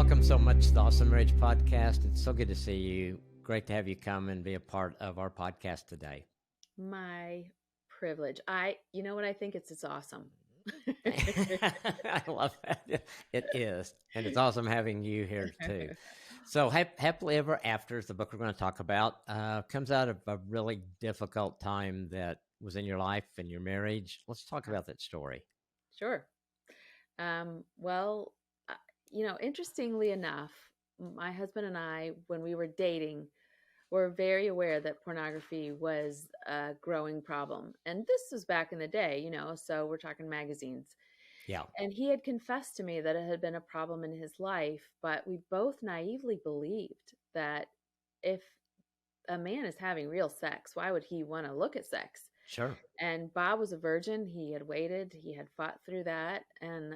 Welcome so much to the Awesome Marriage Podcast. It's so good to see you. Great to have you come and be a part of our podcast today. My privilege. You know what I think? It's awesome. I love that. It is. And it's awesome having you here too. So Happily Ever After is the book we're going to talk about. Comes out of a really difficult time that was in your life and your marriage. Let's talk about that story. Sure. Well, interestingly enough, my husband and I, when we were dating, were very aware that pornography was a growing problem. And this was back in the day, so we're talking magazines. Yeah. And he had confessed to me that it had been a problem in his life, but we both naively believed that if a man is having real sex, why would he want to look at sex? Sure. And Bob was a virgin. He had waited, he had fought through that. And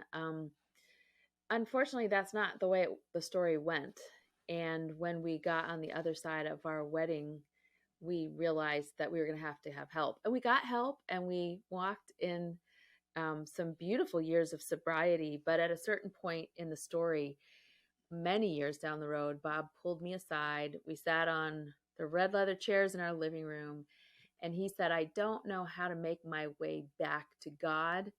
unfortunately, that's not the way the story went. And when we got on the other side of our wedding, we realized that we were going to have help. And we got help, and we walked in some beautiful years of sobriety. But at a certain point in the story, many years down the road, Bob pulled me aside. We sat on the red leather chairs in our living room. And he said, I don't know how to make my way back to God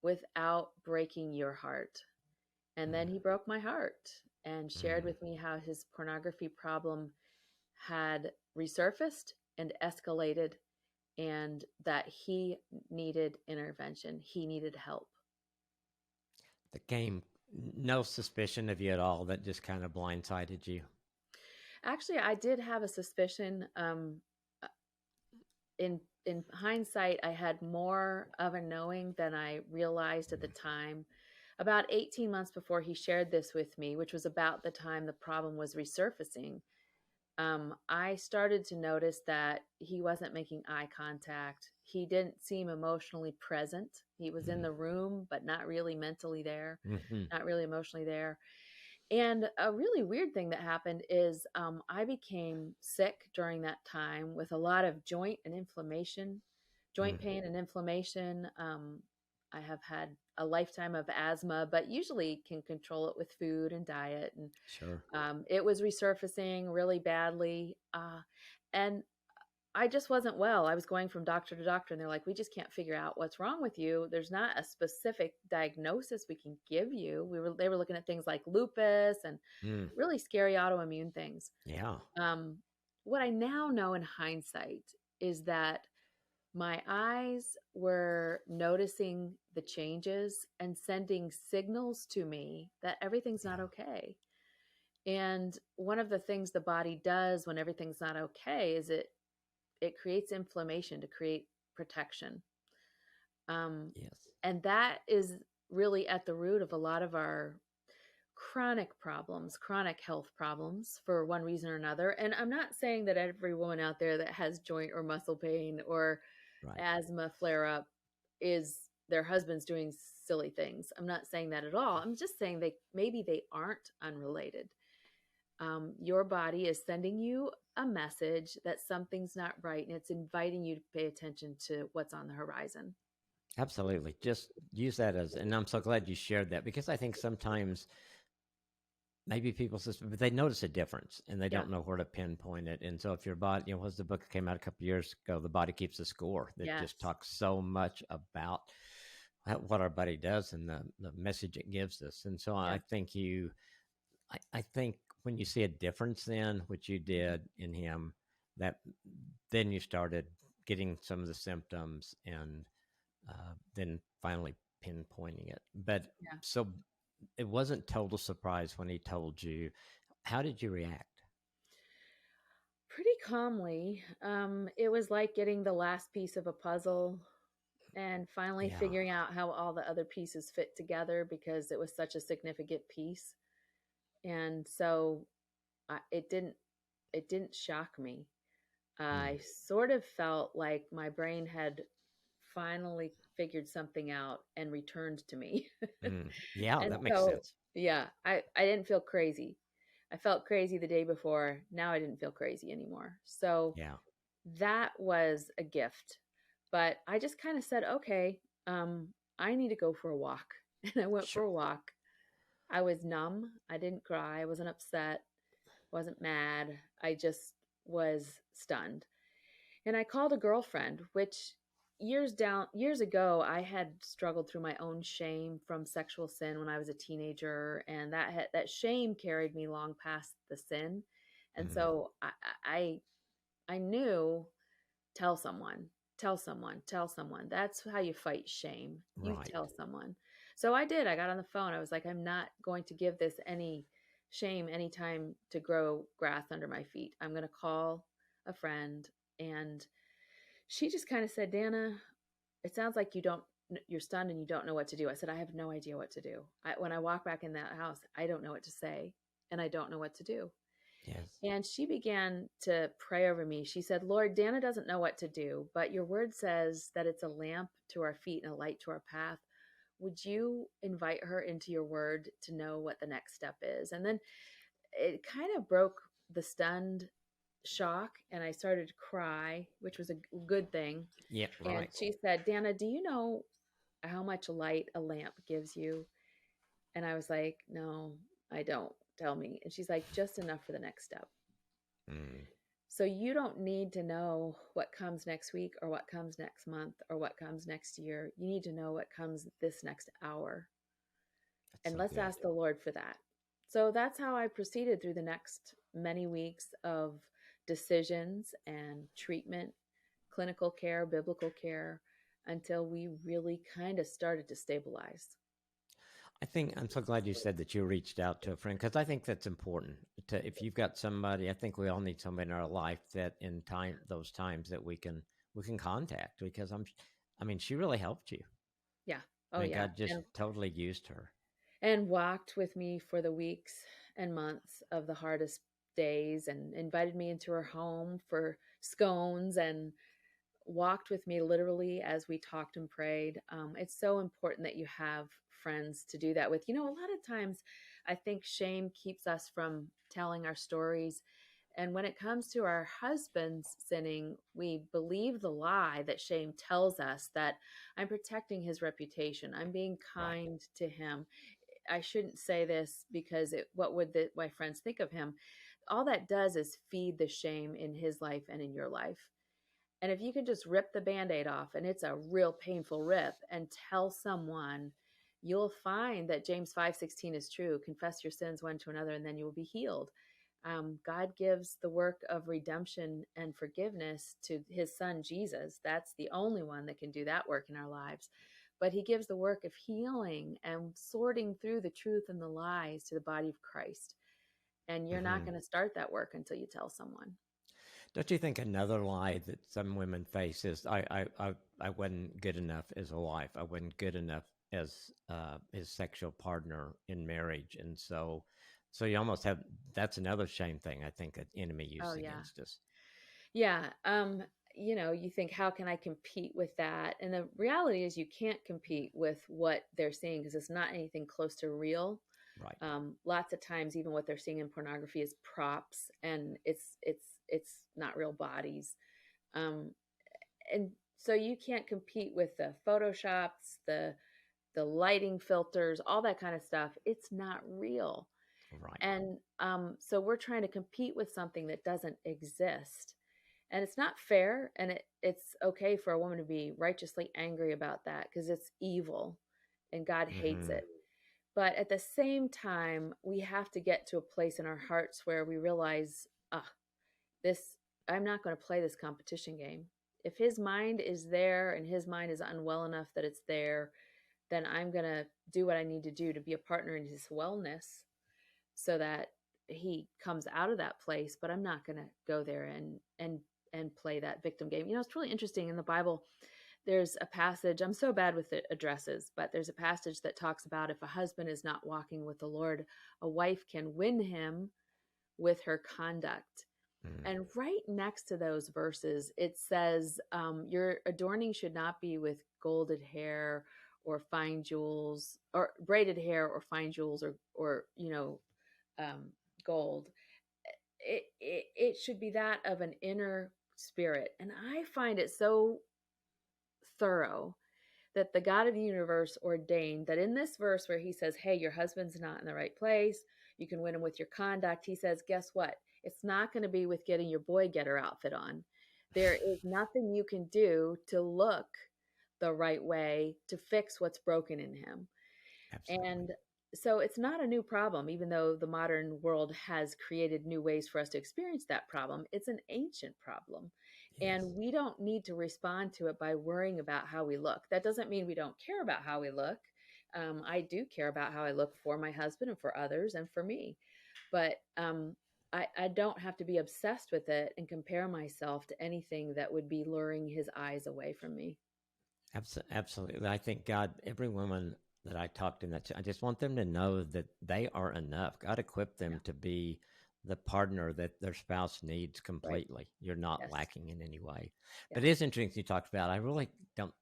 without breaking your heart. And then he broke my heart and shared with me how his pornography problem had resurfaced and escalated, and that he needed intervention. He needed help. The game, no suspicion of you at all. That just kind of blindsided you. Actually, I did have a suspicion. In hindsight, I had more of a knowing than I realized at the time. About 18 months before he shared this with me, which was about the time the problem was resurfacing, I started to notice that he wasn't making eye contact. He didn't seem emotionally present. He was in the room, but not really mentally there, not really emotionally there. And a really weird thing that happened is I became sick during that time with a lot of joint pain and inflammation. I have had a lifetime of asthma, but usually can control it with food and diet. And Sure. it was resurfacing really badly. And I just wasn't well. I was going from doctor to doctor, and they're like, we just can't figure out what's wrong with you. There's not a specific diagnosis we can give you. They were looking at things like lupus and really scary autoimmune things. Yeah. What I now know in hindsight is that my eyes were noticing the changes and sending signals to me that everything's not okay. And one of the things the body does when everything's not okay is it creates inflammation to create protection. Yes. And that is really at the root of a lot of our chronic problems, chronic health problems for one reason or another. And I'm not saying that every woman out there that has joint or muscle pain or asthma flare up is their husband's doing silly things. I'm not saying that at all. I'm just saying maybe they aren't unrelated. Your body is sending you a message that something's not right, and it's inviting you to pay attention to what's on the horizon. Absolutely. Just use that and I'm so glad you shared that, because I think sometimes maybe people but they notice a difference and they don't know where to pinpoint it. And so if your body, was the book that came out a couple of years ago, The Body Keeps the Score, that just talks so much about what our body does and the message it gives us. And so I think I think when you see a difference then, which you did in him, that then you started getting some of the symptoms and then finally pinpointing it. But so it wasn't total surprise when he told you. How did you react? Pretty calmly. It was like getting the last piece of a puzzle and finally figuring out how all the other pieces fit together, because it was such a significant piece. And so it didn't shock me. I sort of felt like my brain had finally figured something out and returned to me. Yeah, And that makes sense. Yeah, I didn't feel crazy. I felt crazy the day before. Now I didn't feel crazy anymore. So that was a gift. But I just kind of said, okay, I need to go for a walk. And I went for a walk. I was numb. I didn't cry. I wasn't upset. Wasn't mad. I just was stunned. And I called a girlfriend, which years ago I had struggled through my own shame from sexual sin when I was a teenager, and that shame carried me long past the sin. And Mm, so I knew, tell someone, tell someone, tell someone. That's how you fight shame. You right. tell someone. So I did. I got on the phone. I was like, I'm not going to give this any shame any time to grow grass under my feet. I'm going to call a friend. And she just kind of said, Dannah, it sounds like you're stunned and you don't know what to do. I said, I have no idea what to do. When I walk back in that house, I don't know what to say and I don't know what to do. Yes. And she began to pray over me. She said, Lord, Dannah doesn't know what to do, but your word says that it's a lamp to our feet and a light to our path. Would you invite her into your word to know what the next step is? And then it kind of broke the stunned shock, and I started to cry, which was a good thing. Yeah, And right. she said, Dannah, do you know how much light a lamp gives you? And I was like, no, I don't. Tell me. And she's like, just enough for the next step. Mm, So you don't need to know what comes next week or what comes next month or what comes next year. You need to know what comes this next hour. that's And so let's good. ask the Lord for that. So that's how I proceeded through the next many weeks of decisions and treatment, clinical care, biblical care, until we really kind of started to stabilize. I think I'm so glad you said that you reached out to a friend because I think that's important. To if you've got somebody, I think we all need somebody in our life that in time those times that we can contact because I mean, she really helped you. Yeah. I Oh, mean, yeah. God just totally used her. And walked with me for the weeks and months of the hardest days and invited me into her home for scones and walked with me literally as we talked and prayed. It's so important that you have friends to do that with. A lot of times I think shame keeps us from telling our stories. And when it comes to our husbands sinning, we believe the lie that shame tells us that I'm protecting his reputation. I'm being Right. kind to him. I shouldn't say this because what would my friends think of him? All that does is feed the shame in his life and in your life. And if you can just rip the band-aid off, and it's a real painful rip, and tell someone, you'll find that James 5:16 is true. Confess your sins one to another, and then you will be healed. God gives the work of redemption and forgiveness to his son, Jesus. That's the only one that can do that work in our lives. But he gives the work of healing and sorting through the truth and the lies to the body of Christ. And you're not Hmm. going to start that work until you tell someone. Don't you think another lie that some women face is I wasn't good enough as a wife. I wasn't good enough as his sexual partner in marriage, and so you almost have that's another shame thing I think that enemy Oh, uses yeah. against us. Yeah. You think, how can I compete with that? And the reality is, you can't compete with what they're seeing because it's not anything close to real. Right. Lots of times, even what they're seeing in pornography is props, and it's not real bodies. Um, and so you can't compete with the photoshops, the lighting filters, all that kind of stuff. It's not real. Right. And so we're trying to compete with something that doesn't exist, and it's not fair. And it's okay for a woman to be righteously angry about that because it's evil and God hates Hmm. it. But at the same time, we have to get to a place in our hearts where we realize, this I'm not going to play this competition game. If his mind is there and his mind is unwell enough that it's there, then I'm going to do what I need to do to be a partner in his wellness so that he comes out of that place. But I'm not going to go there and play that victim game. It's really interesting in the Bible. There's a passage, I'm so bad with the addresses, but there's a passage that talks about if a husband is not walking with the Lord, a wife can win him with her conduct. Hmm. And right next to those verses, it says, your adorning should not be with golded hair or fine jewels, or braided hair or fine jewels, or um, gold. It should be that of an inner spirit. And I find it so thorough that the God of the universe ordained that in this verse where he says, hey, your husband's not in the right place, you can win him with your conduct. He says, guess what? It's not going to be with getting your boy getter outfit on. There is nothing you can do to look the right way to fix what's broken in him. Absolutely. And so it's not a new problem, even though the modern world has created new ways for us to experience that problem. It's an ancient problem. Yes. And we don't need to respond to it by worrying about how we look. That doesn't mean we don't care about how we look. I do care about how I look for my husband and for others and for me. But I don't have to be obsessed with it and compare myself to anything that would be luring his eyes away from me. Absolutely. I think God, every woman that I talked to, I just want them to know that they are enough. God equipped them Yeah. to be the partner that their spouse needs Right. completely. You're not Yes. lacking in any way. Yeah. But it is interesting you talked about. I really don't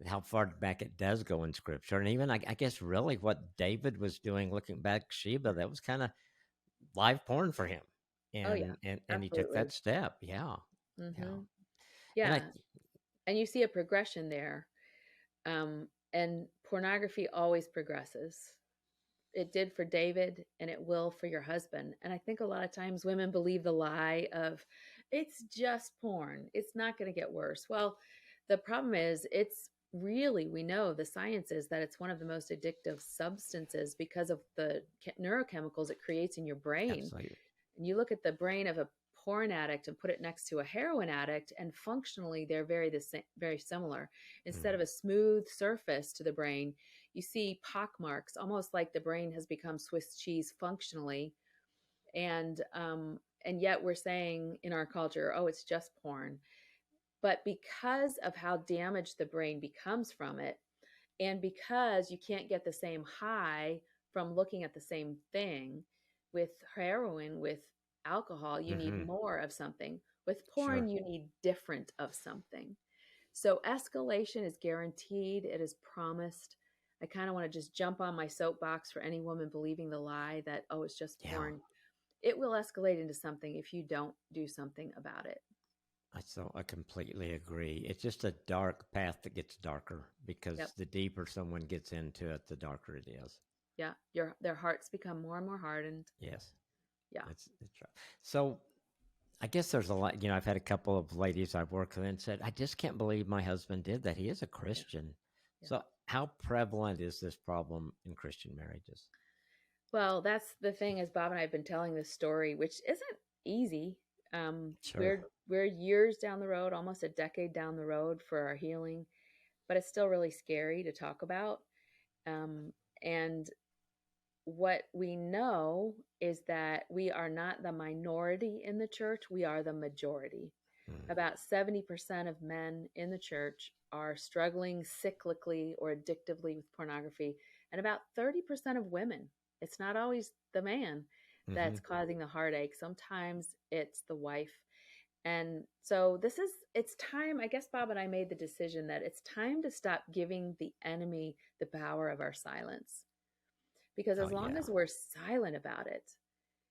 how far back it does go in Scripture, and even I guess really what David was doing, looking back, Sheba, that was kind of live porn for him, Oh, yeah. and he took that Absolutely. step. Yeah, yeah, Hmm. and I Yeah. And you see a progression there. And pornography always progresses. It did for David and it will for your husband. And I think a lot of times women believe the lie of it's just porn. It's not going to get worse. Well, the problem is it's really, we know the science is that it's one of the most addictive substances because of the neurochemicals it creates in your brain. absolutely. And you look at the brain of a porn addict and put it next to a heroin addict, and functionally they're very similar. Instead Mm, of a smooth surface to the brain, you see pock marks, almost like the brain has become Swiss cheese functionally. And yet we're saying in our culture, oh, it's just porn. But because of how damaged the brain becomes from it, and because you can't get the same high from looking at the same thing with heroin, with alcohol, you need mm-hmm. more of something. With porn, Sure. you need different of something. So escalation is guaranteed, it is promised. I kind of want to just jump on my soapbox for any woman believing the lie that, oh, it's just Yeah. porn. It will escalate into something if you don't do something about it. I completely agree. It's just a dark path that gets darker Yep. because the deeper someone gets into it, the darker it is. Yeah. Their hearts become more and more hardened. Yes, Yeah. it's right. So I guess there's a lot. I've had a couple of ladies I've worked with and said, "I just can't believe my husband did that. He is a Yeah. Christian." Yeah. So how prevalent is this problem in Christian marriages? Well, that's the thing is Bob and I have been telling this story, which isn't easy. Sure. We're years down the road, almost a decade down the road for our healing, but it's still really scary to talk about. Um, and what we know is that we are not the minority in the church, we are the majority. Mm, About 70% of men in the church are struggling cyclically or addictively with pornography, and about 30% of women. It's not always the man mm-hmm. that's causing the heartache. Sometimes it's the wife. And so it's time. I guess Bob and I made the decision that it's time to stop giving the enemy the power of our silence. Because Oh as long yeah, as we're silent about it,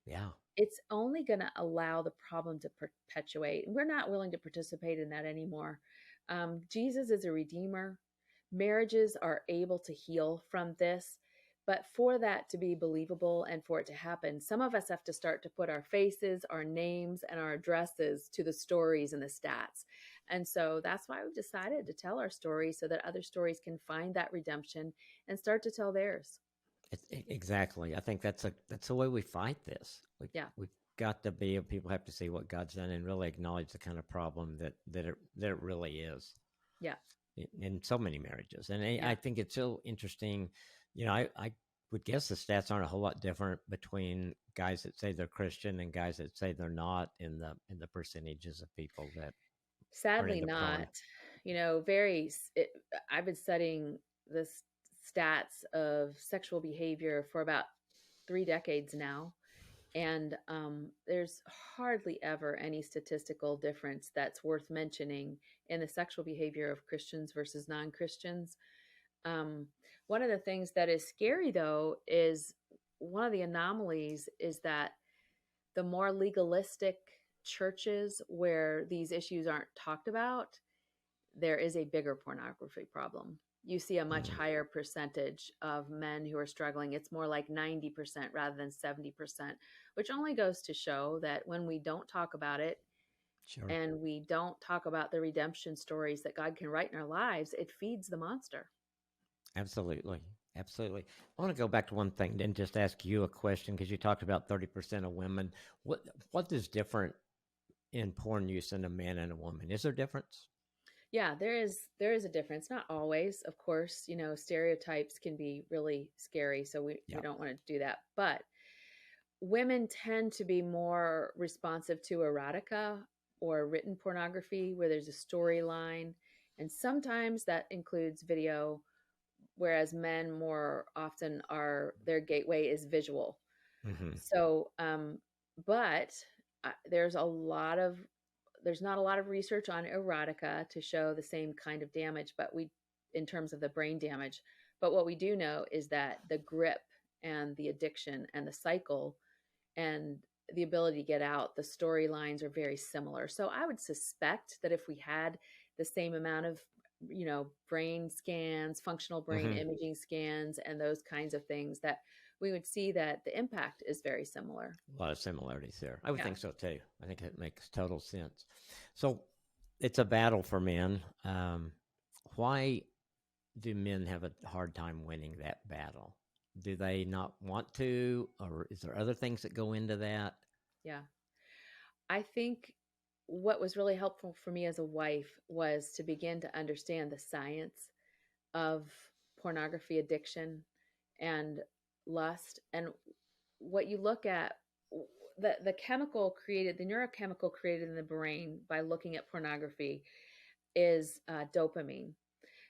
yeah. it's only going to allow the problem to perpetuate. And we're not willing to participate in that anymore. Jesus is a redeemer. Marriages are able to heal from this. But for that to be believable and for it to happen, some of us have to start to put our faces, our names, and our addresses to the stories and the stats. And so that's why we've decided to tell our story so that other stories can find that redemption and start to tell theirs. Exactly. I think that's the way we fight this. Yeah. We've got to be. People have to see what God's done and really acknowledge the kind of problem that it really is Yeah. in so many marriages. And I Yeah. think it's so interesting. I would guess the stats aren't a whole lot different between guys that say they're Christian and guys that say they're not in the percentages of people that are Sadly into porn. not. You know, very it, I've been studying this stats of sexual behavior for about 3 decades now, and there's hardly ever any statistical difference that's worth mentioning in the sexual behavior of Christians versus non-Christians. Um, One of the things that is scary, though, is one of the anomalies is that the more legalistic churches where these issues aren't talked about, there is a bigger pornography problem. you see a much Mm, higher percentage of men who are struggling. It's more like 90% rather than 70%, which only goes to show that when we don't talk about it sure. and we don't talk about the redemption stories that God can write in our lives, it feeds the monster. Absolutely. Absolutely. I want to go back to one thing and just ask you a question because you talked about 30% of women. What is different in porn use in a man and a woman? Is there difference? Yeah, there is a difference. Not always, of course. Stereotypes can be really scary, so we Yeah. don't want to do that. But women tend to be more responsive to erotica or written pornography where there's a storyline, and sometimes that includes video, whereas men more often are their gateway is visual. Hmm. So, but there's a lot of there's not a lot of research on erotica to show the same kind of damage, but we in terms of the brain damage. But what we do know is that the grip and the addiction and the cycle and the ability to get out, the storylines are very similar. So I would suspect that if we had the same amount of, brain scans, functional brain Hmm. imaging scans, and those kinds of things, that we would see that the impact is very similar. A lot of similarities there. I would Yeah. think so too. I think it makes total sense. So it's a battle for men. Why do men have a hard time winning that battle? Do they not want to, or is there other things that go into that? Yeah. I think what was really helpful for me as a wife was to begin to understand the science of pornography addiction and lust. And what you look at, the chemical created, the neurochemical created in the brain by looking at pornography is dopamine.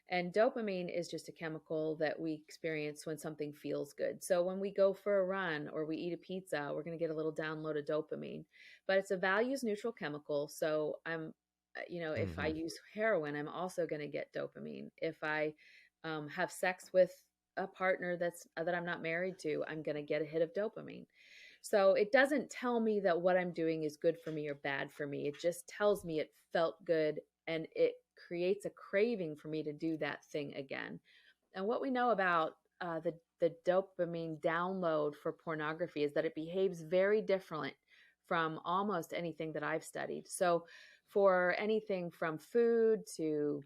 And dopamine is just a chemical that we experience when something feels good. So when we go for a run or we eat a pizza, we're going to get a little download of dopamine. But it's a values neutral chemical. So if I Hmm. use heroin, I'm also going to get dopamine. If I have sex with a partner that I'm not married to, I'm going to get a hit of dopamine. So it doesn't tell me that what I'm doing is good for me or bad for me. It just tells me it felt good, and it creates a craving for me to do that thing again. And what we know about the dopamine download for pornography is that it behaves very different from almost anything that I've studied. So, for anything from food to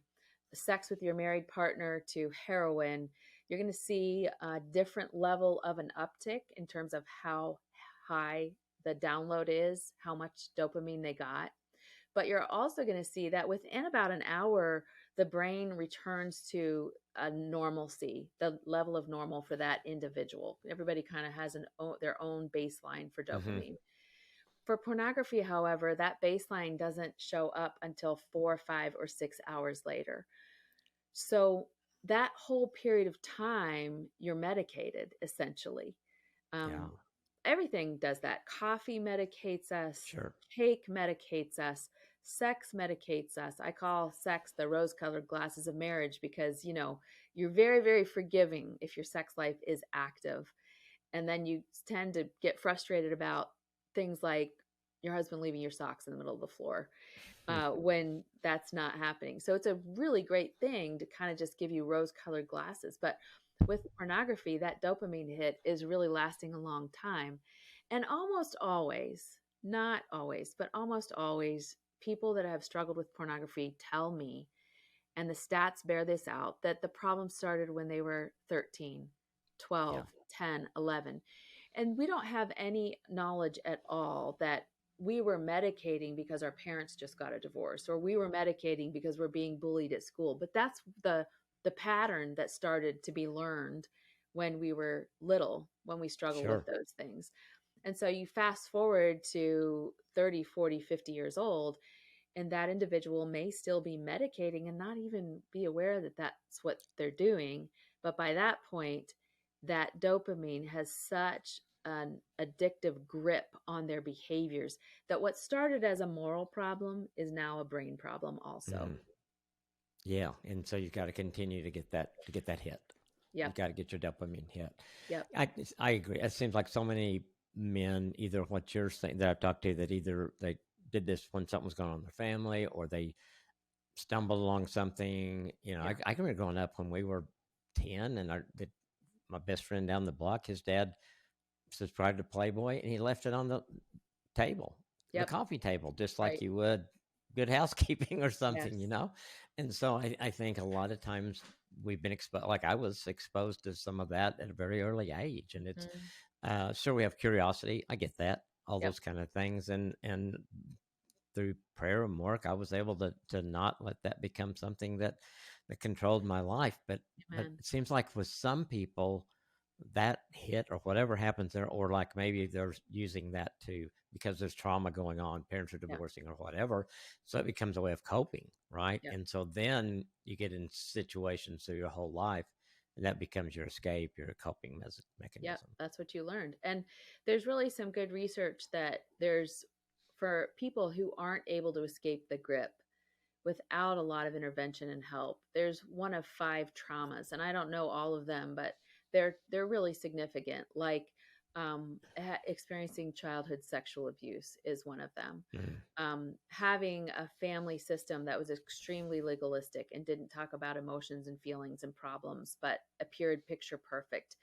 sex with your married partner to heroin, you're going to see a different level of an uptick in terms of how high the download is, how much dopamine they got. But you're also going to see that within about an hour, the brain returns to a normalcy, the level of normal for that individual. Everybody kind of has their own baseline for Hmm. dopamine. For pornography, however, that baseline doesn't show up until 4, 5, or 6 hours later. So that whole period of time, you're medicated essentially. Yeah, Um, Everything does that. Coffee medicates us, sure. cake medicates us, sex medicates us. I call sex the rose colored glasses of marriage because, you're very, very forgiving if your sex life is active. And then you tend to get frustrated about things like your husband leaving your socks in the middle of the floor when that's not happening. So it's a really great thing to kind of just give you rose colored glasses. But with pornography, that dopamine hit is really lasting a long time. And almost always, not always, but almost always, people that have struggled with pornography tell me, and the stats bear this out, that the problem started when they were 13, Yeah, 12, 10, 11. And we don't have any knowledge at all that we were medicating because our parents just got a divorce, or we were medicating because we're being bullied at school. But that's the pattern that started to be learned when we were little, when we struggle with sure. those things. And so you fast forward to 30, 40, 50 years old, and that individual may still be medicating and not even be aware that that's what they're doing. But by that point, that dopamine has such an addictive grip on their behaviors that what started as a moral problem is now a brain problem also. Hmm. Yeah, and so you've got to continue to get that hit. You Yep. got to get your dopamine hit. Yep. I agree. It seems like so many men, either what you're saying that I've talked to, that either they did this when something was going on in their family, or they stumbled along something. Yeah. I can remember growing up when we were 10, and my best friend down the block, his dad subscribed to Playboy, and he left it on the table, the Yep. coffee table, just like Right. you would Good Housekeeping or something, Yes. And so I think a lot of times we've been exposed, like I was exposed to some of that at a very early age. And it's, Mhm. sure, we have curiosity. I get that, all Yep. those kind of things. And through prayer and work, I was able to not let that become something that controlled my life. But Amen. it seems like with some people, that hit or whatever happens there, or like maybe they're using that to because there's trauma going on, parents are Yeah. divorcing or whatever, so it becomes a way of coping, right? Yeah. And so then you get in situations through your whole life, and that becomes your escape, your coping Yep. mechanism. That's what you learned. And there's really some good research that there's for people who aren't able to escape the grip without a lot of intervention and help. There's one of 5 traumas, and I don't know all of them, but they're really significant. Like experiencing childhood sexual abuse is one of them. Mm, Having a family system that was extremely legalistic and didn't talk about emotions and feelings and problems, but appeared picture perfect.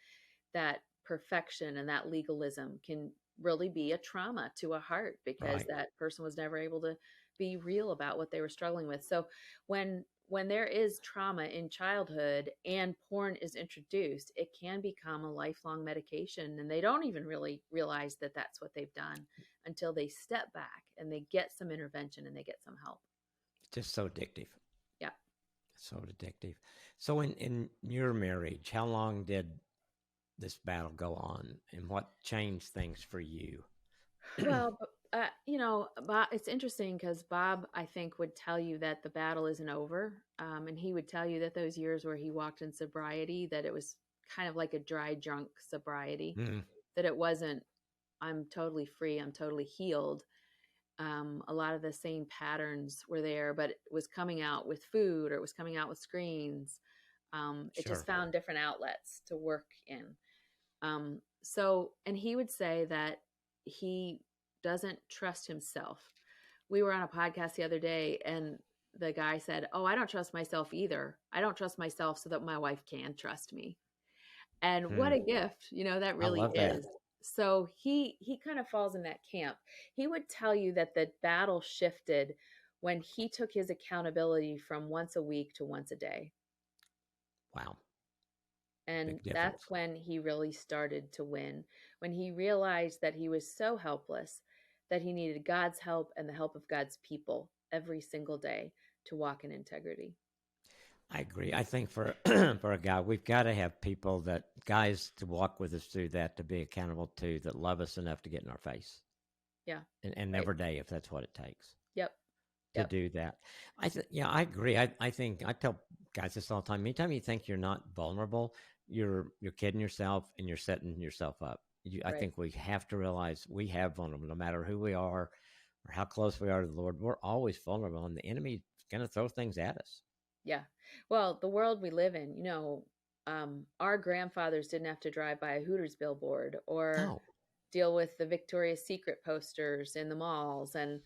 That perfection and that legalism can really be a trauma to a heart because right. that person was never able to be real about what they were struggling with. So when there is trauma in childhood and porn is introduced, it can become a lifelong medication, and they don't even really realize that that's what they've done until they step back and they get some intervention and they get some help. Just so addictive. Yeah. So addictive. So in your marriage, how long did this battle go on, and what changed things for you? Well, Bob, it's interesting because Bob, I think, would tell you that the battle isn't over. And he would tell you that those years where he walked in sobriety, that it was kind of like a dry drunk sobriety, Mm, that it wasn't, I'm totally free, I'm totally healed. A lot of the same patterns were there, but it was coming out with food or it was coming out with screens. It just sure. found different outlets to work in. And he would say that he doesn't trust himself. We were on a podcast the other day, and the guy said, "Oh, I don't trust myself either. I don't trust myself so that my wife can trust me." And what Hmm. a gift, that I really love that. is. So he kind of falls in that camp. He would tell you that the battle shifted when he took his accountability from once a week to once a day. Wow. And Big that's difference. when he really started to win, when he realized that he was so helpless that he needed God's help and the help of God's people every single day to walk in integrity. I agree. I think for for a guy, we've got to have people guys to walk with us through that, to be accountable to, that love us enough to get in our face, Yeah. and Right. every day if that's what it takes Yep. to Yep. do that. Yeah, I agree. I think I tell guys this all the time. Anytime you think you're not vulnerable, you're kidding yourself and you're setting yourself up. I Right. think we have to realize we have vulnerable, no matter who we are or how close we are to the Lord. We're always vulnerable, and the enemy's going to throw things at us. Yeah. Well, the world we live in, our grandfathers didn't have to drive by a Hooters billboard or No, deal with the Victoria's Secret posters in the malls, and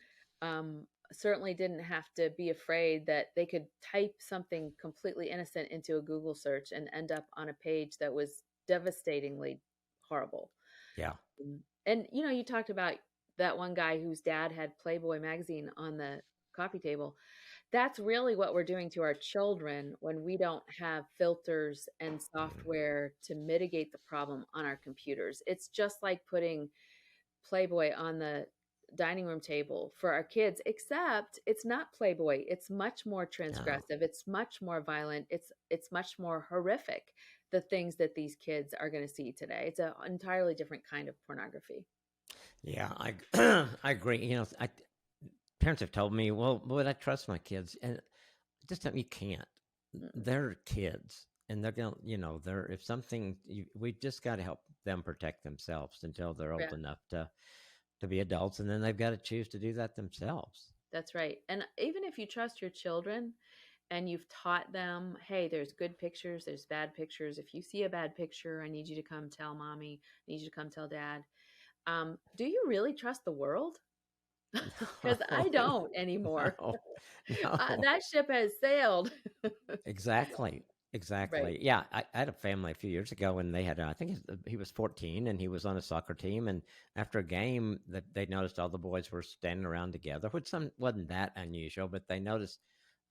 certainly didn't have to be afraid that they could type something completely innocent into a Google search and end up on a page that was devastatingly horrible. yeah, And you talked about that one guy whose dad had Playboy magazine on the coffee table. That's really what we're doing to our children when we don't have filters and mm, software to mitigate the problem on our computers. It's just like putting Playboy on the dining room table for our kids, except it's not Playboy. It's much more no, transgressive. It's much more violent. It's much more horrific, the things that these kids are going to see today. It's an entirely different kind of pornography. yeah. I I agree. Parents have told me, well, would I trust my kids? And just tell me you can't. Mm-mm. They're kids, and they're going. They're if something. We just got to help them protect themselves until they're old Yeah. enough to be adults, and then they've got to choose to do that themselves. That's right. And even if you trust your children and you've taught them, hey, there's good pictures, there's bad pictures. If you see a bad picture, I need you to come tell mommy, I need you to come tell dad. Do you really trust the world? because I don't anymore. No, no. That ship has sailed. Exactly. Right. Exactly. Yeah, I had a family a few years ago, and they had, I think he was 14, and he was on a soccer team. And after a game, that they noticed all the boys were standing around together, which wasn't that unusual, but they noticed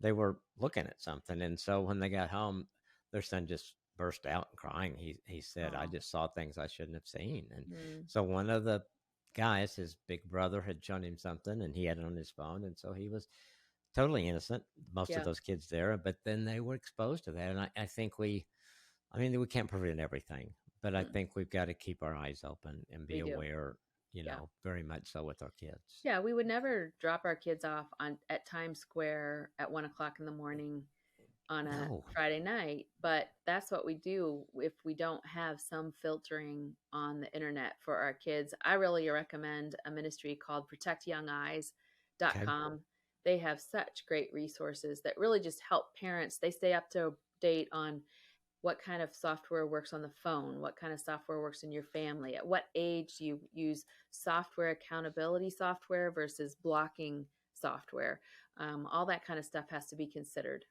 they were looking at something. And so when they got home, their son just burst out crying. He said, "I Oh, just saw things I shouldn't have seen." And mm, so one of the guys, his big brother, had shown him something, and he had it on his phone, and so he was totally innocent, most of yeah. those kids there, but then they were exposed to that. And I think I mean, we can't prevent everything, but I Mm, think we've got to keep our eyes open and be we do. aware, Yeah. very much so with our kids. Yeah, we would never drop our kids off on at Times Square at 1 o'clock in the morning on a No. Friday night, but that's what we do if we don't have some filtering on the internet for our kids. I really recommend a ministry called Okay. protectyoungeyes.com. They have such great resources that really just help parents. They stay up to date on what kind of software works on the phone, what kind of software works in your family, at what age do you use software accountability software versus blocking software. All that kind of stuff has to be considered.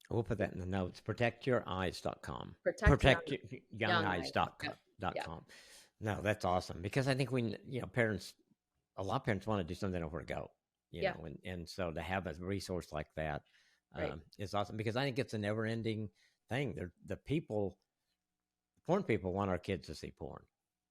We'll put that in the notes. Protectyoureyes.com. Protect young eyes. Protectyoungeyes.com. Yep. Yep. No, that's awesome because I think parents, a lot of parents want to do something, they know where to go, Yeah. and so to have a resource like that Right. is awesome because I think it's a never ending thing. Porn people want our kids to see porn.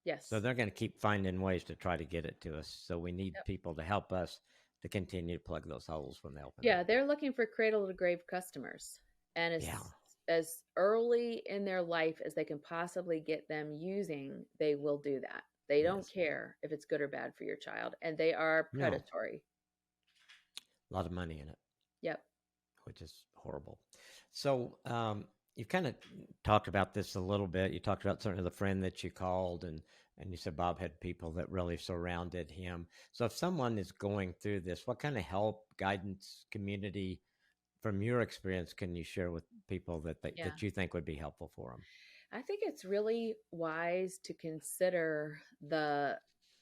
So Yes. they're going to keep finding ways to try to get it to us. So we need Yep. people to help us to continue to plug those holes when they open Yeah, up. they're looking for cradle to grave customers. And Yeah. as early in their life as they can possibly get them using, they will do that. They don't Yes. care if it's good or bad for your child, and they are No. predatory. A lot of money in it, Yep. which is horrible. So you've kind of talked about this a little bit. You talked about certainly the friend that you called, and you said Bob had people that really surrounded him. So if someone is going through this, what kind of help, guidance, community from your experience can you share with people Yeah. that you think would be helpful for them? I think it's really wise to consider the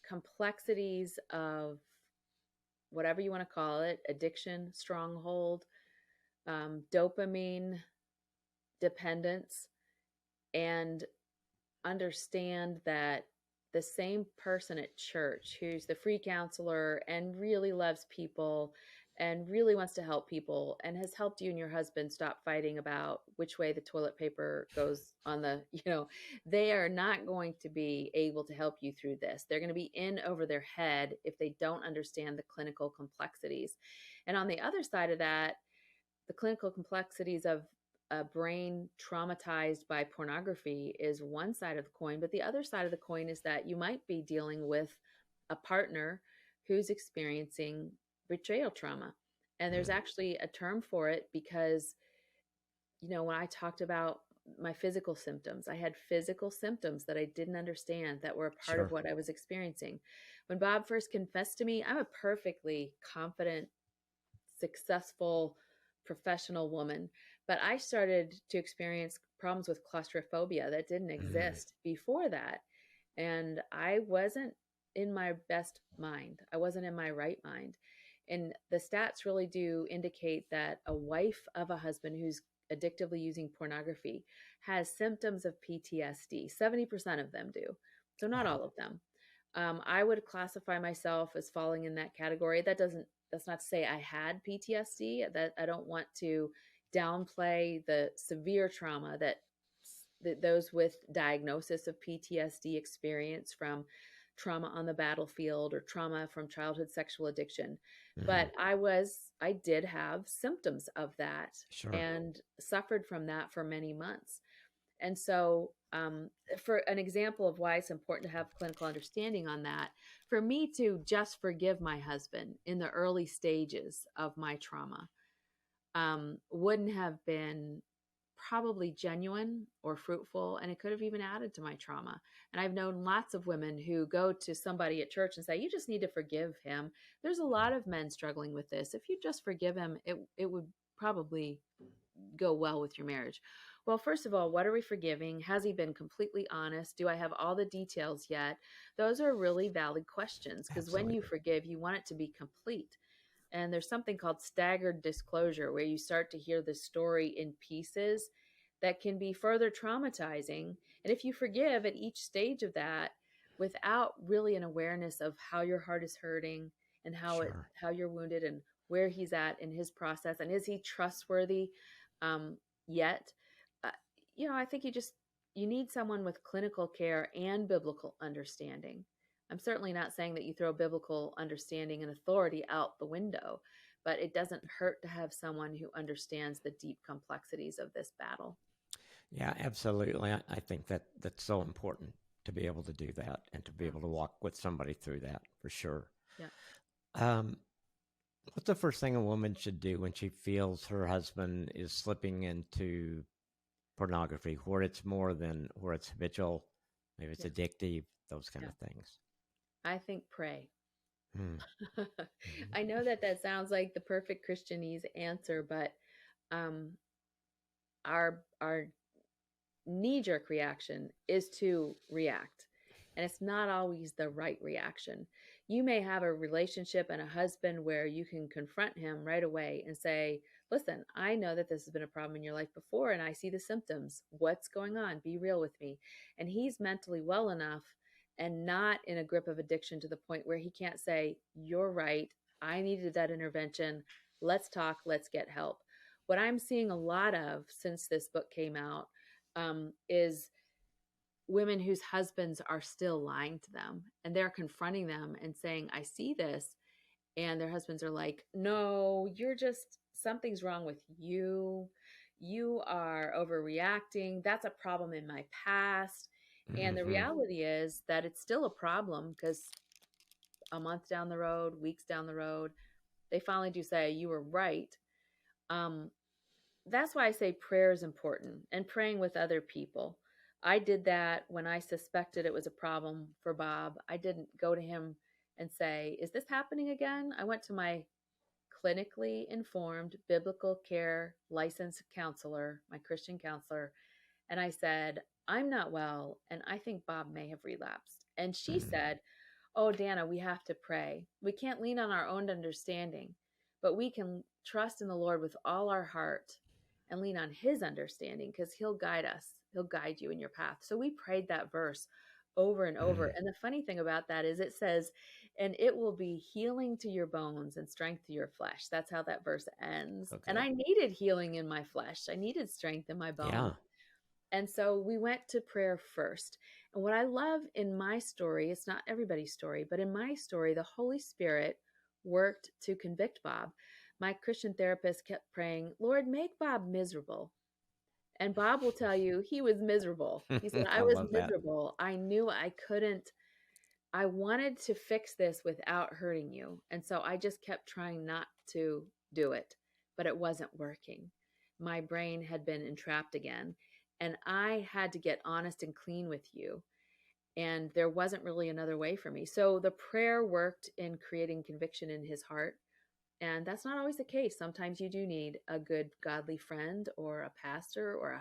complexities of whatever you want to call it, addiction, stronghold, dopamine dependence, and understand that the same person at church who's the free counselor and really loves people and really wants to help people and has helped you and your husband stop fighting about which way the toilet paper goes on the, they are not going to be able to help you through this. They're going to be in over their head if they don't understand the clinical complexities. And on the other side of that, the clinical complexities of a brain traumatized by pornography is one side of the coin, but the other side of the coin is that you might be dealing with a partner who's experiencing betrayal trauma. And there's Mm, actually a term for it because, when I talked about my physical symptoms, I had physical symptoms that I didn't understand that were a part of sure. what I was experiencing. When Bob first confessed to me, I'm a perfectly confident, successful professional woman, but I started to experience problems with claustrophobia that didn't Mm, exist before that. And I wasn't in my best mind. I wasn't in my right mind. And the stats really do indicate that a wife of a husband who's addictively using pornography has symptoms of PTSD. 70% of them do. So, not wow. all of them. I would classify myself as falling in that category. That's not to say I had PTSD. That I don't want to downplay the severe trauma that those with diagnosis of PTSD experience from trauma on the battlefield or trauma from childhood sexual addiction. Hmm. But I did have symptoms of that Sure. and suffered from that for many months. And so, for an example of why it's important to have clinical understanding on that, for me to just forgive my husband in the early stages of my trauma wouldn't have been probably genuine or fruitful, and it could have even added to my trauma. And I've known lots of women who go to somebody at church and say, "You just need to forgive him." There's a lot of men struggling with this. If you just forgive him, it would probably go well with your marriage. Well, first of all, what are we forgiving? Has he been completely honest? Do I have all the details yet? Those are really valid questions because when you Absolutely. forgive, you want it to be complete. And there's something called staggered disclosure where you start to hear the story in pieces that can be further traumatizing. And if you forgive at each stage of that without really an awareness of how your heart is hurting and Sure. how you're wounded and where he's at in his process and is he trustworthy um, yet, uh, I think you need someone with clinical care and biblical understanding. I'm certainly not saying that you throw biblical understanding and authority out the window, but it doesn't hurt to have someone who understands the deep complexities of this battle. Yeah, absolutely. I think that that's so important to be able to do that and to be Yeah. able to walk with somebody through that for sure. Yeah. Um, what's the first thing a woman should do when she feels her husband is slipping into pornography, where it's habitual, maybe it's Yeah. addictive, those kind Yeah. of things? I think pray. Mm. Mhm. I know that that sounds like the perfect Christianese answer, but um, our knee jerk reaction is to react. And it's not always the right reaction. You may have a relationship and a husband where you can confront him right away and say, listen, I know that this has been a problem in your life before and I see the symptoms. What's going on? Be real with me. And he's mentally well enough and not in a grip of addiction to the point where he can't say, you're right. I needed that intervention. Let's talk. Let's get help. What I'm seeing a lot of since this book came out is women whose husbands are still lying to them and they're confronting them and saying, I see this. And their husbands are like, no, you're just, something's wrong with you. You are overreacting. That's a problem in my past. And the Mhm. reality is that it's still a problem because a month down the road, weeks down the road, they finally do say, you were right. Um, that's why I say prayer is important and praying with other people. I did that when I suspected it was a problem for Bob. I didn't go to him and say, is this happening again? I went to my clinically informed biblical care licensed counselor, my Christian counselor, and I said, I'm not well, and I think Bob may have relapsed. And she Mhm. said, oh, Dannah, we have to pray. We can't lean on our own understanding, but we can trust in the Lord with all our heart and lean on his understanding because he'll guide us. He'll guide you in your path. So we prayed that verse over and over. Mhm. And the funny thing about that is it says, and it will be healing to your bones and strength to your flesh. That's how that verse ends. So And good. I needed healing in my flesh. I needed strength in my bones. Yeah. And so we went to prayer first. And what I love in my story, it's not everybody's story, but in my story, the Holy Spirit worked to convict Bob. My Christian therapist kept praying, Lord, make Bob miserable. And Bob will tell you he was miserable. He said, I I was love that. miserable. I knew I couldn't, I wanted to fix this without hurting you. And so I just kept trying not to do it, but it wasn't working. My brain had been entrapped again. And I had to get honest and clean with you. And there wasn't really another way for me. So the prayer worked in creating conviction in his heart. And that's not always the case. Sometimes you do need a good, godly friend or a pastor or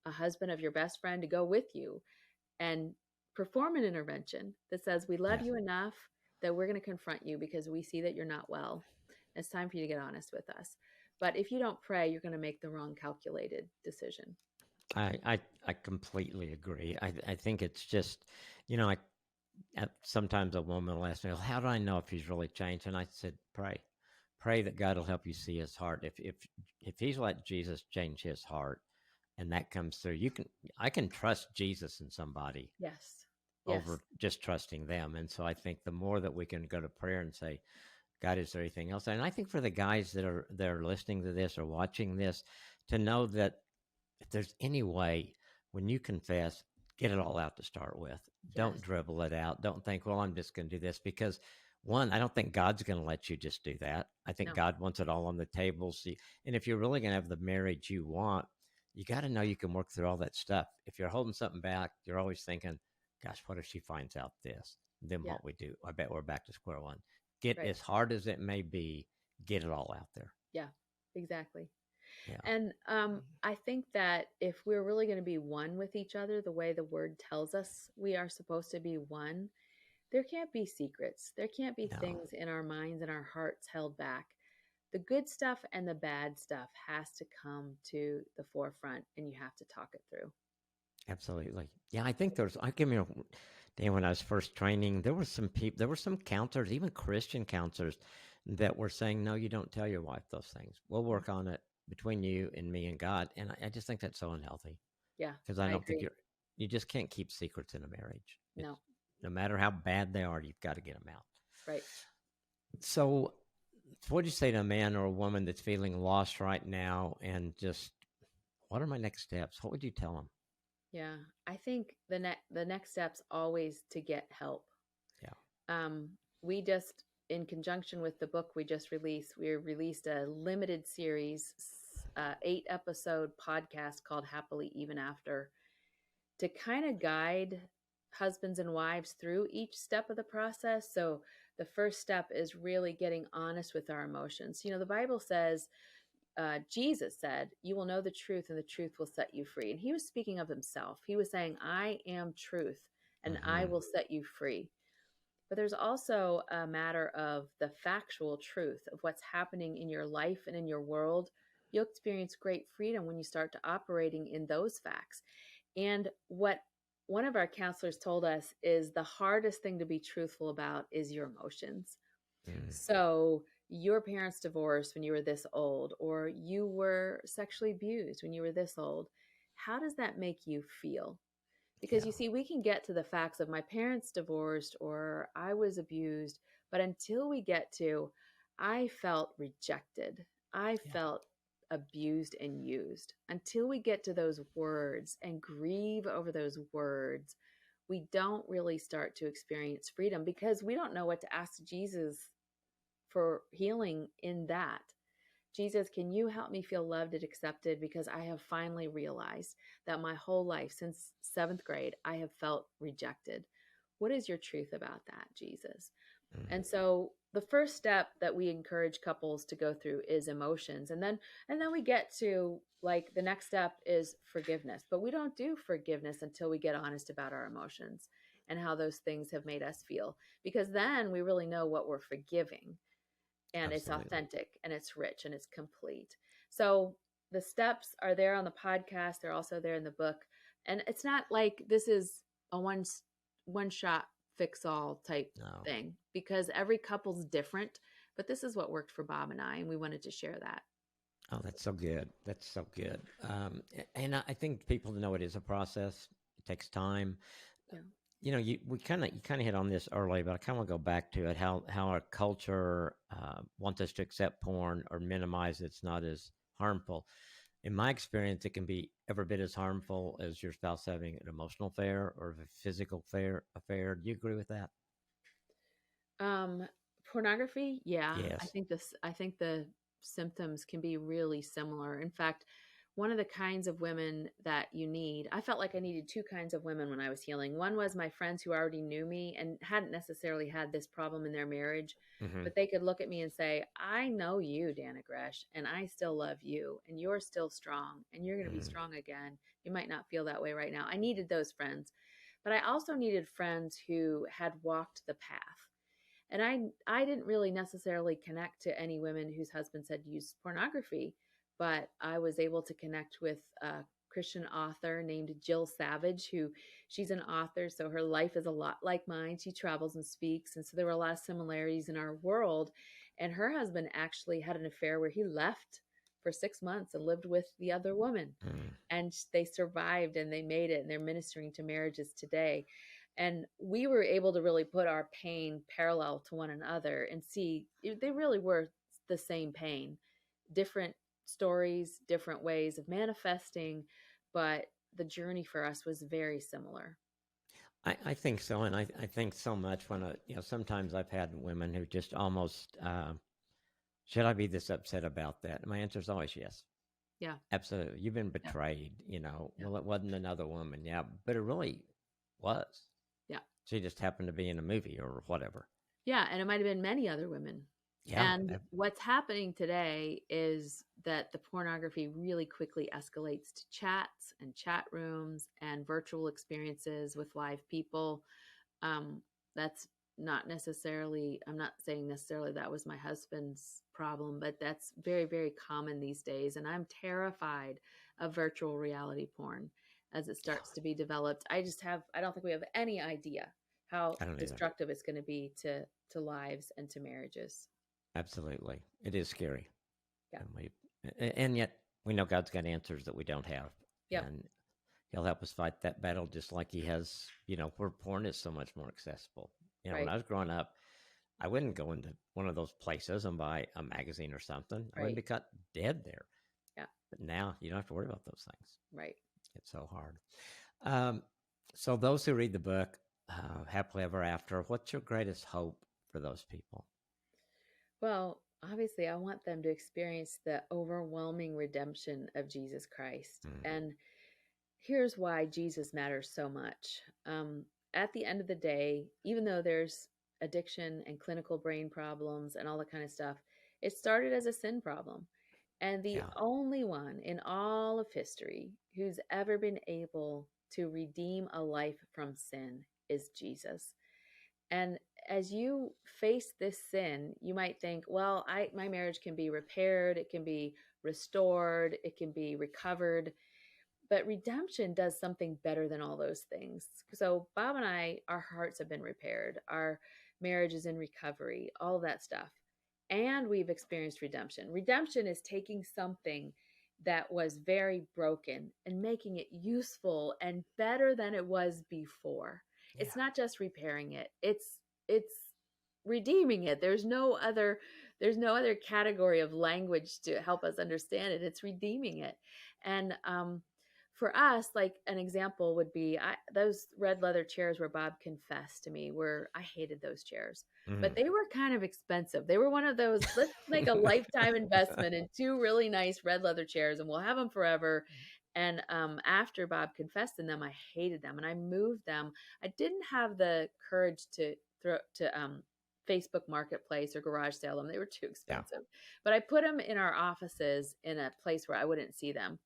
a husband of your best friend to go with you and perform an intervention that says, we love Yes. you enough that we're going to confront you because we see that you're not well. It's time for you to get honest with us. But if you don't pray, you're going to make the wrong calculated decision. I completely agree. I think it's just, I sometimes a woman will ask me, well, how do I know if he's really changed? And I said, pray that God will help you see his heart. If he's let Jesus change his heart, and that comes through, I can trust Jesus in somebody Yes. Yes. over just trusting them. And so I think the more that we can go to prayer and say, God, is there anything else? And I think for the guys that are listening to this or watching this, to know that if there's any way when you confess, get it all out to start with. Don't Yes. dribble it out. Don't think, well, I'm just going to do this because one, I don't think God's going to let you just do that. I think No. God wants it all on the table. See, and if you're really going to have the marriage you want, you got to know you can work through all that stuff. If you're holding something back, you're always thinking, gosh, what if she finds out this? Then Yeah. what we do? I bet we're back to square one. Get Right. as hard as it may be, get it all out there. Yeah. Exactly. Yeah. And I think that if we're really going to be one with each other, the way the word tells us we are supposed to be one, there can't be secrets. There can't be No. things in our minds and our hearts held back. The good stuff and the bad stuff has to come to the forefront, and you have to talk it through. Absolutely. Yeah, I think there's. I give me a Dan. When I was first training, there were some people. There were some counselors, even Christian counselors, that were saying, "No, you don't tell your wife those things. We'll Yeah. work on it between you and me and God." And I just think that's so unhealthy Yeah, because I I don't think agree. you just can't keep secrets in a marriage. It's No, no matter how bad they are, you've got to get them out. right. So, what do you say to a man or a woman that's feeling lost right now and just, what are my next steps? What would you tell them? Yeah, I think the next step's always to get help. Yeah. We just, in conjunction with the book we released a limited series, 8 episode podcast called Happily Even After, to kind of guide husbands and wives through each step of the process. So the first step is really getting honest with our emotions. The Bible says, Jesus said, "You will know the truth, and the truth will set you free." And he was speaking of himself. He was saying, "I am truth, and I Mm-hmm. will set you free." But there's also a matter of the factual truth of what's happening in your life and in your world. You'll experience great freedom when you start to operating in those facts. And what one of our counselors told us is the hardest thing to be truthful about is your emotions. Mm. So, your parents divorced when you were this old, or you were sexually abused when you were this old. How does that make you feel? Because Yeah. you see, we can get to the facts of my parents divorced or I was abused, but until we get to, I felt rejected, I Yeah. felt abused and used, until we get to those words and grieve over those words, we don't really start to experience freedom because we don't know what to ask Jesus for healing in that. Jesus, can you help me feel loved and accepted? Because I have finally realized that my whole life, since 7th grade, I have felt rejected. What is your truth about that, Jesus? Mm. And so the first step that we encourage couples to go through is emotions. And then we get to, like, the next step is forgiveness. But we don't do forgiveness until we get honest about our emotions and how those things have made us feel, because then we really know what we're forgiving, and it's Absolutely. authentic and it's rich and it's complete. So the steps are there on the podcast. They're also there in the book. And it's not like this is a one shot fix all type No. thing, because every couple's different. But this is what worked for Bob and I, and we wanted to share that. Oh, that's so good. That's so good. And I think people know it is a process. It takes time. Yeah. You kind of hit on this earlier, but I kind of want to go back to it. How our culture wants us to accept porn or minimize it's not as harmful. In my experience, it can be every bit as harmful as your spouse having an emotional affair or a physical affair. Do you agree with that? Um, Pornography, yeah, Yes. I think the symptoms can be really similar. In fact, one of the kinds of women that you need, I felt like I needed two kinds of women when I was healing. One was my friends who already knew me and hadn't necessarily had this problem in their marriage, Mm-hmm. but they could look at me and say, "I know you, Dannah Gresh, and I still love you, and you're still strong, and you're going to be Mm. strong again. You might not feel that way right now." I needed those friends, but I also needed friends who had walked the path. And I didn't really necessarily connect to any women whose husbands had used pornography, but I was able to connect with a Christian author named Jill Savage, who, she's an author, so her life is a lot like mine. She travels and speaks, and so there were a lot of similarities in our world. And her husband actually had an affair where he left for 6 months and lived with the other woman, Mm. and they survived and they made it, and they're ministering to marriages today. And we were able to really put our pain parallel to one another and see they really were the same pain, different stories, different ways of manifesting, but the journey for us was very similar. I think so, and I think so much when sometimes I've had women who just almost should I be this upset about that? And my answer is always yes. Yeah. Absolutely. You've been Yeah. betrayed, Yeah. Well, it wasn't another woman, yeah, but it really was. Yeah. She just happened to be in a movie or whatever. Yeah. And it might have been many other women. Yeah. And what's happening today is that the pornography really quickly escalates to chats and chat rooms and virtual experiences with live people. That's not necessarily, I'm not saying necessarily that was my husband's problem, but that's very, very common these days. And I'm terrified of virtual reality porn as it starts to be developed. I don't think we have any idea how I don't either. destructive it's going to be to lives and to marriages. Absolutely. It is scary. Yeah. And yet we know God's got answers that we don't have. Yep. And he'll help us fight that battle just like he has, where porn is so much more accessible. When Right. I was growing up, I wouldn't go into one of those places and buy a magazine or something. I wouldn't Right. be cut dead there. Yeah. But now you don't have to worry about those things. Right. It's so hard. Um, so those who read the book, Happily Ever After, what's your greatest hope for those people? Well, obviously, I want them to experience the overwhelming redemption of Jesus Christ. Mm, And here's why Jesus matters so much. At the end of the day, even though there's addiction and clinical brain problems and all that kind of stuff, it started as a sin problem. And the yeah. only one in all of history who's ever been able to redeem a life from sin is Jesus. And as you face this sin, you might think, well, my marriage can be repaired, it can be restored, it can be recovered. But redemption does something better than all those things. So Bob and I, our hearts have been repaired, our marriage is in recovery, all of that stuff. And we've experienced redemption. Redemption is taking something that was very broken and making it useful and better than it was before. Yeah. It's not just repairing it. It's redeeming it. There's no other category of language to help us understand it. It's redeeming it. And for us, like an example would be those red leather chairs where Bob confessed to me, where I hated those chairs, but Mm. they were kind of expensive. They were one of those, let's make a lifetime investment in two really nice red leather chairs and we'll have them forever. And after Bob confessed in them, I hated them and I moved them. I didn't have the courage to throw to Facebook Marketplace or garage sale them. They were too Yeah. expensive. But I put them in our offices in a place where I wouldn't see them.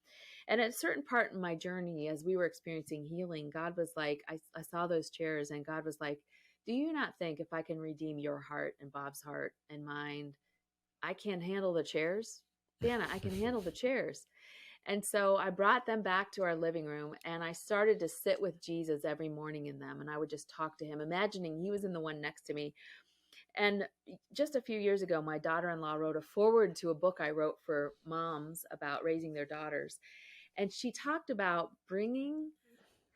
And at a certain part in my journey, as we were experiencing healing, God was like, I saw those chairs, and God was like, do you not think if I can redeem your heart and Bob's heart and mind, I can handle the chairs? Dannah, I can handle the chairs. And so I brought them back to our living room and I started to sit with Jesus every morning in them. And I would just talk to him, imagining he was in the one next to me. And just a few years ago, my daughter in law wrote a foreword to a book I wrote for moms about raising their daughters. And she talked about bringing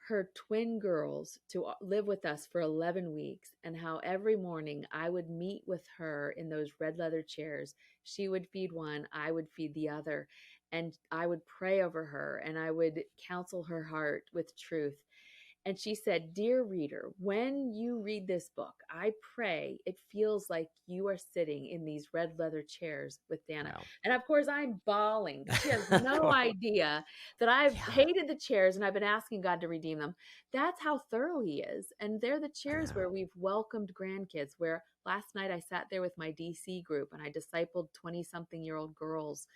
her twin girls to live with us for 11 weeks and how every morning I would meet with her in those red leather chairs. She would feed one, I would feed the other, and I would pray over her and I would counsel her heart with truth. And she said, dear reader, when you read this book, I pray it feels like you are sitting in these red leather chairs with Dannah. Wow. And of course, I'm bawling because she has no idea that I've Yeah. hated the chairs and I've been asking God to redeem them. That's how thorough He is. And they're the I chairs where know. we've welcomed grandkids, where last night I sat there with my DC group and I discipled 20-something-year-old girls.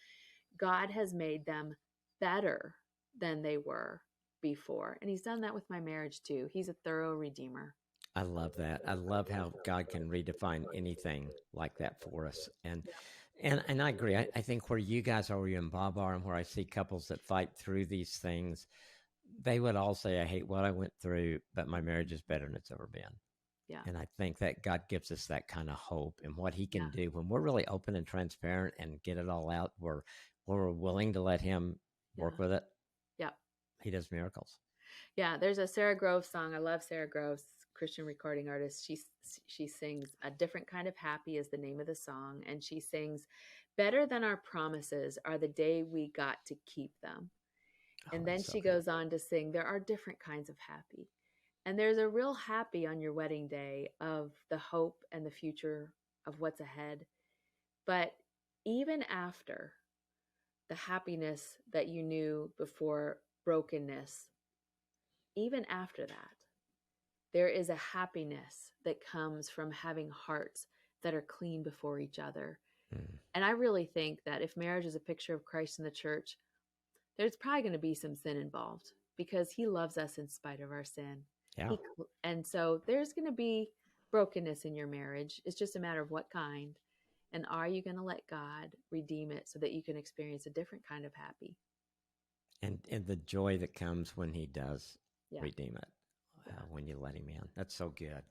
God has made them better than they were before. And he's done that with my marriage too. He's a thorough redeemer. I love that. I love how God can redefine anything like that for us. And I agree. I think where you guys are, where you and Bob are, and where I see couples that fight through these things, they would all say, I hate what I went through, but my marriage is better than it's ever been. Yeah. And I think that God gives us that kind of hope and what he can Yeah. do when we're really open and transparent and get it all out, where we're willing to let him work Yeah. with it. Yeah. He does miracles. Yeah. There's a Sarah Groves song. I love Sarah Groves, Christian recording artist. She sings A Different Kind of Happy is the name of the song. And she sings, better than our promises are the day we got to keep them. Oh, And then that's so she good. goes on to sing, there are different kinds of happy. And there's a real happy on your wedding day of the hope and the future of what's ahead. But even after the happiness that you knew before brokenness, even after that, there is a happiness that comes from having hearts that are clean before each other. Mm. And I really think that if marriage is a picture of Christ in the church, there's probably going to be some sin involved because he loves us in spite of our sin. Yeah. And so there's going to be brokenness in your marriage. It's just a matter of what kind. And are you going to let God redeem it so that you can experience a different kind of happy? And the joy that comes when he does Yeah. redeem it, when you let him in. That's so good.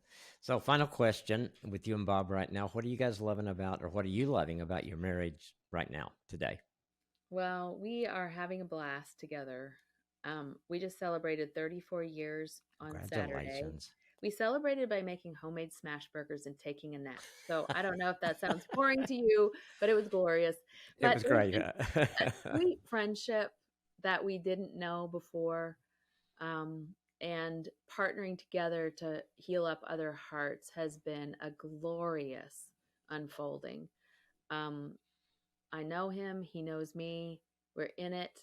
So final question with you and Bob right now. What are you guys loving about, or what are you loving about your marriage right now, today? Well, we are having a blast together. We just celebrated 34 years on Saturday. Congratulations. We celebrated by making homemade smash burgers and taking a nap. So I don't know if that sounds boring to you, but it was glorious. It was great. Just a sweet friendship that we didn't know before, and partnering together to heal up other hearts has been a glorious unfolding. I know him, he knows me, we're in it,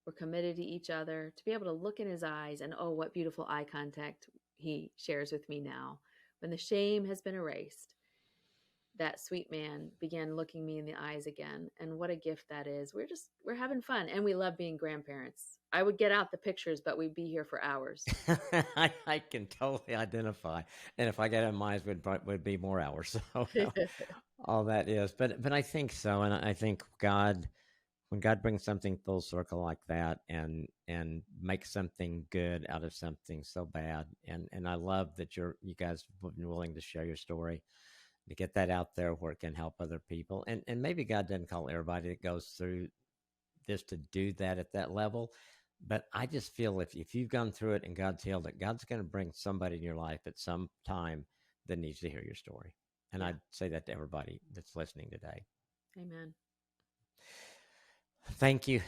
we're committed to each other. To be able to look in his eyes and, oh, what beautiful eye contact he shares with me now. When the shame has been erased, that sweet man began looking me in the eyes again. And what a gift that is. We're having fun, and we love being grandparents. I would get out the pictures, but we'd be here for hours. I can totally identify. And if I get in mine, it would be more hours. So all that is. But I think so. And I think when God brings something full circle like that and makes something good out of something so bad. And I love that you guys have been willing to share your story, to get that out there where it can help other people. And maybe God doesn't call everybody that goes through this to do that at that level. But I just feel if you've gone through it and God's healed it, God's going to bring somebody in your life at some time that needs to hear your story. And I'd say that to everybody that's listening today. Amen. Thank you,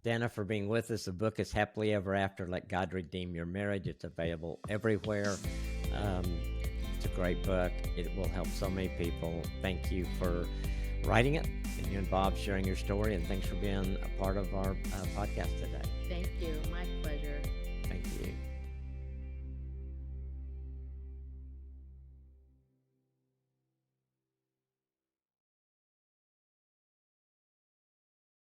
Dannah, for being with us. The book is Happily Ever After, Let God Redeem Your Marriage. It's available everywhere. It's a great book. It will help so many people. Thank you for writing it, and you and Bob sharing your story, and thanks for being a part of our podcast today. Thank you. My